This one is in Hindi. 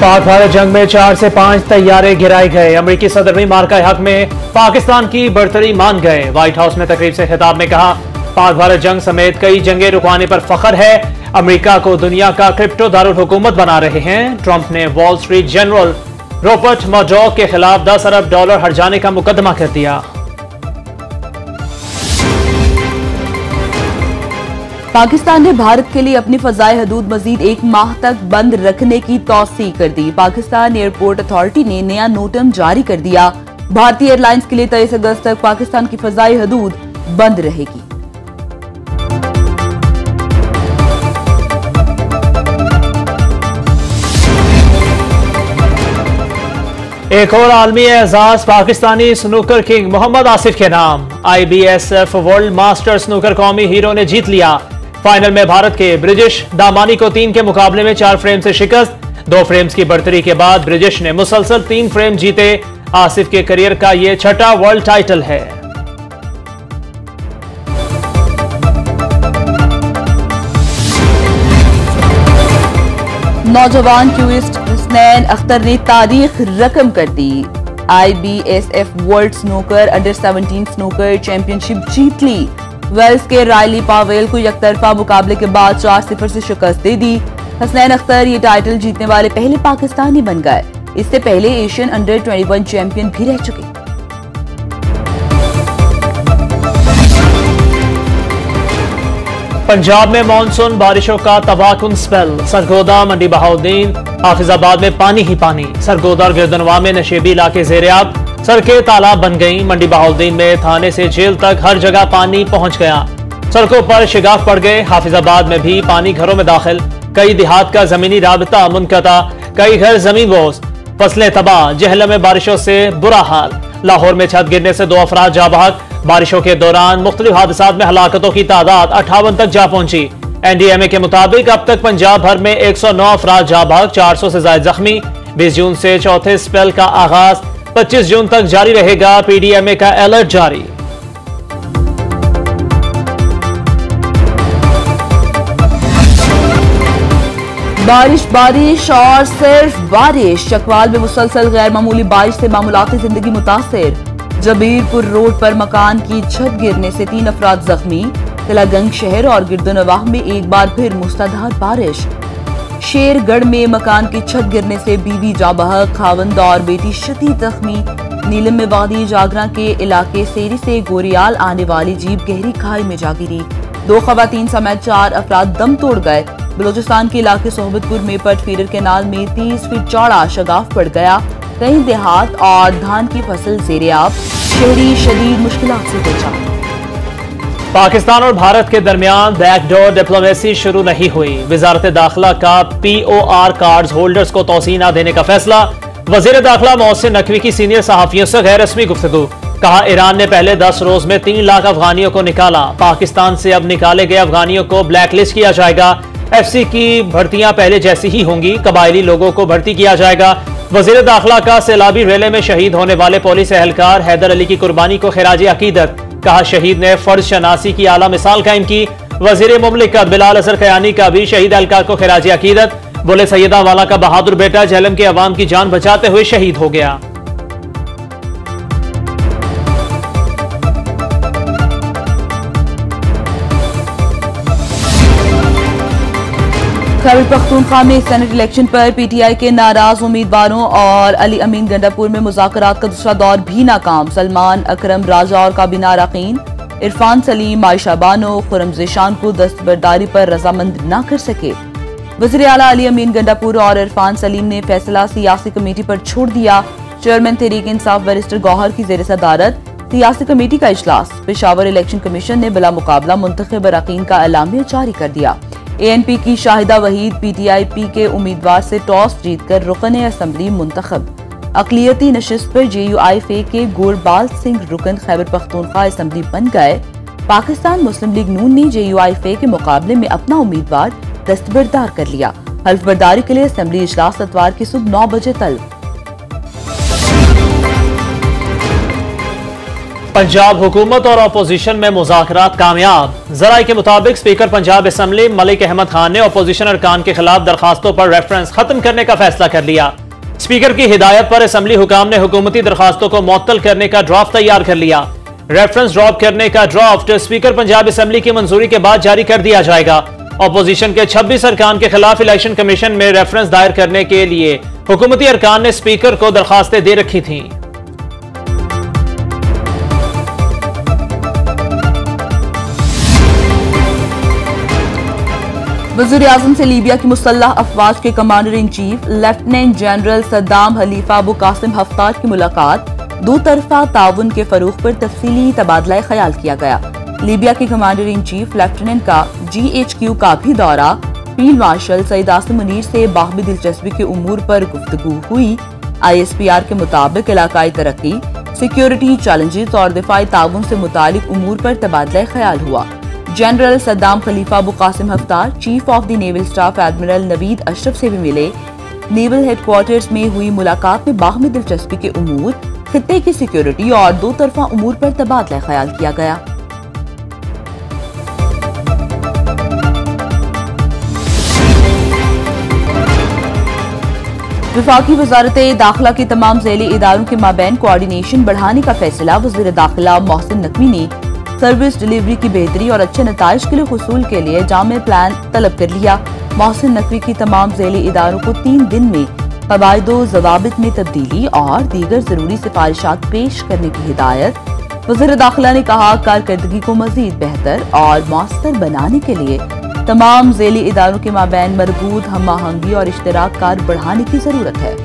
पाक भारत जंग में 4 से 5 तैयारे गिराए गए। अमेरिकी सदर भी मार्का हक में पाकिस्तान की बरतरी मान गए। व्हाइट हाउस में तकरीब से खिताब में कहा, पाक भारत जंग समेत कई जंगें रुकवाने पर फख्र है। अमेरिका को दुनिया का क्रिप्टो दारुल हुकूमत बना रहे हैं। ट्रंप ने Wall Street Journal Robert Murdoch के खिलाफ $10 अरब हर्जाने का मुकदमा कर दिया। पाकिस्तान ने भारत के लिए अपनी फजाई हदूद मजीद 1 माह तक बंद रखने की तौसीह कर दी। पाकिस्तान एयरपोर्ट अथॉरिटी ने नया नोटम जारी कर दिया। भारतीय एयरलाइंस के लिए 23 अगस्त तक पाकिस्तान की फजाई हदूद बंद रहेगी। एक और आलमी एजाज पाकिस्तानी स्नूकर किंग मोहम्मद आसिफ के नाम। IBSF वर्ल्ड मास्टर स्नूकर कौमी हीरो ने जीत लिया। फाइनल में भारत के ब्रिजेश दामानी को 3 के मुकाबले में 4 फ्रेम से शिकस्त। 2 फ्रेम्स की बढ़तरी के बाद ब्रिजेश ने मुसलसल 3 फ्रेम जीते। आसिफ के करियर का यह 6ठा वर्ल्ड टाइटल है। नौजवान क्यूइस्ट हसनैन अख्तर ने तारीख रकम कर दी। IBSF world snooker under 17 snooker championship जीत ली। वेल्स के रायली पावेल को एकतरफा मुकाबले के बाद 4-0 से शिकस्त दे दी। हसनैन अख्तर ये टाइटल जीतने वाले पहले पाकिस्तानी बन गए। इससे पहले एशियन अंडर 21 चैंपियन भी रह चुके। पंजाब में मानसून बारिशों का तबाहकुन स्पेल। सरगोदा, मंडी बहाउद्दीन, हाफिजाबाद में पानी ही पानी। सरगोदा और गिरदनवा में नशेबी इलाके ज़ेर-ए-आब। सड़कें तालाब बन गईं। मंडी बहाउद्दीन में थाने से जेल तक हर जगह पानी पहुंच गया। सड़कों पर शिगाफ पड़ गए। हाफिजाबाद में भी पानी घरों में दाखिल। कई देहात का जमीनी राबता मुनक़ता। कई घर जमीन बोस। फसलें तबाह। जहलम में बारिशों से बुरा हाल। लाहौर में छत गिरने से 2 अफराद जा बहक। बारिशों के दौरान मुख्तलिफ हादसात में हलाकतों की तादाद 58 तक जा पहुंची। NDMA के मुताबिक अब तक पंजाब भर में 109 अफराद जा बहक, 400 से ज्यादा जख्मी। 20 जून से चौथे स्पेल का आगाज 25 जून तक जारी रहेगा। PDMA का अलर्ट जारी। बारिश और सिर्फ बारिश। चकवाल में मुसलसल गैर मामूली बारिश से मामूलाती जिंदगी मुतासिर। जबीरपुर रोड पर मकान की छत गिरने से 3 अफराद जख्मी। तिलागंज शहर और गिरदनवाह में एक बार फिर मूसलाधार बारिश। शेरगढ़ में मकान की छत गिरने से बीवी जा बहक, खावंद और बेटी शदीद जख्मी। नीलम में वादी जागरा के इलाके सेरी से गोरियाल आने वाली जीप गहरी खाई में जा गिरी। 2 खवातीन समेत 4 अफराद दम तोड़ गए। बलोचिस्तान के इलाके सोहबतपुर में पट फीडर कैनाल में 30 फीट चौड़ा शगाफ पड़ गया। कई देहात और धान की फसल ज़ेर-ए-आब। शहरी शदीद मुश्किलात से बचा। पाकिस्तान और भारत के दरमियान बैकडोर डिप्लोमेसी शुरू नहीं हुई। वजारत दाखिला का POR कार्ड्स होल्डर्स को तौसीह न देने का फैसला। वजीर दाखिला मोहसिन नकवी की सीनियर सहाफियों से गैर रस्मी गुफ्तगू। कहा, ईरान ने पहले 10 रोज में 3 लाख अफगानियों को निकाला। पाकिस्तान से अब निकाले गए अफगानियों को ब्लैकलिस्ट किया जाएगा। FC की भर्तियां पहले जैसी ही होंगी। कबायली लोगों को भर्ती किया जाएगा। वजीर दाखिला का सैलाबी रेले में शहीद होने वाले पुलिस एहलकार हैदर अली की कुर्बानी को खिराज अकीदत। कहा, शहीद ने फर्ज शनासी की आला मिसाल कायम की। वजीर मुमलिकत बिलाल असर खयानी का भी शहीद एहलकार को खिराज अकीदत। बोले, सैयदा वाला का बहादुर बेटा झेलम के अवाम की जान बचाते हुए शहीद हो गया। खैबर पख्तूनख्वा में सेनेट इलेक्शन पर PTI के नाराज उम्मीदवारों और अली अमीन गंडापुर में मुज़ाकरात का दूसरा दौर भी नाकाम। सलमान अकरम राजा और काबीना अरकान इरफान सलीम, आयशा बानो, खुरम ज़ीशान को दस्तबरदारी पर रजामंद न कर सके। वज़ीर आला अली अमीन गंडापुर और इरफान सलीम ने फैसला सियासी कमेटी पर छोड़ दिया। चेयरमैन तहरीक इंसाफ बैरिस्टर गौहर की जेर सदारत सियासी कमेटी का इजलास। पेशावर इलेक्शन कमीशन ने बिला मुकाबला मुंतखब अरकान का एलामिया जारी कर दिया। ANP की शाहिदा वहीद PTIP के उम्मीदवार से टॉस जीतकर रुकन असम्बली मुंतखब। अकलियती नशिस्त पर JUIFA के गुरबाल सिंह रुकन खैबर पख्तूनख्वा असम्बली बन गए। पाकिस्तान मुस्लिम लीग नून ने JUIFA के मुकाबले में अपना उम्मीदवार दस्तबरदार कर लिया। हल्फबरदारी के लिए असम्बली इजलास इतवार की सुबह 9 बजे तक। पंजाब हुकूमत और अपोजिशन में मुज़ाकरात कामयाब। ज़राए के मुताबिक स्पीकर पंजाब असम्बली मलिक अहमद खान ने अपोजिशन अरकान के खिलाफ दरखास्तों पर रेफरेंस खत्म करने का फैसला कर लिया। स्पीकर की हिदायत पर असम्बली हुकाम ने हुकूमती दरखास्तों को मुअत्तल करने का ड्राफ्ट तैयार कर लिया। रेफरेंस ड्रॉप करने का ड्राफ्ट स्पीकर पंजाब असम्बली की मंजूरी के बाद जारी कर दिया जाएगा। अपोजिशन के 26 अरकान के खिलाफ इलेक्शन कमीशन में रेफरेंस दायर करने के लिए हुकूमती अरकान ने स्पीकर को दरखास्तें दे रखी थीं। वज़ीर-ए-आज़म से लीबिया की मुसल्लह अफवाज के commander in chief lieutenant general Saddam Khalifa Abu Qasim Haftar की मुलाकात दो तरफा ताउन के फरोग पर तफसीली तबादला ख्याल किया गया। लीबिया के कमांडर इन चीफ लेफ्टिनेंट का GHQ का भी दौरा, फील्ड मार्शल सईद आसिम मुनीर से बाहमी दिलचस्पी के उमूर पर गुफ्तगू हुई। ISPR के मुताबिक इलाकाई तरक्की, सिक्योरिटी चैलेंजेस और दिफाई ताउन से मुतालिक उमूर पर तबादला ख्याल हुआ। General Saddam Khalifa Abu Qasim Haftar chief of the naval staff admiral Naveed Ashraf से भी मिले। नेवल हेडक्वार्टर्स में हुई मुलाकात में बाहमी दिलचस्पी के उमूर, खित्ते की सिक्योरिटी और दो तरफा उमूर पर तबादला ख्याल किया गया। वफाकी वजारत दाखिला के तमाम ज़ैली इदारों के माबैन कोऑर्डिनेशन बढ़ाने का फैसला वज़ीर दाखिला मोहसिन नकवी ने सर्विस डिलीवरी की बेहतरी और अच्छे नताइज के लिए हुसूल के लिए जामे प्लान तलब कर लिया। मोहसिन नकवी की तमाम ज़ैली इदारों को 3 दिन में कवायदो ज़वाबित में तब्दीली और दीगर जरूरी सिफारिशात पेश करने की हिदायत। वज़ीर दाखिला ने कहा, कारकर्दगी को मजीद बेहतर और मौसर बनाने के लिए तमाम ज़ैली इदारों के माबैन मरबूत हम आहंगी और इश्तराक कार बढ़ाने की जरूरत है।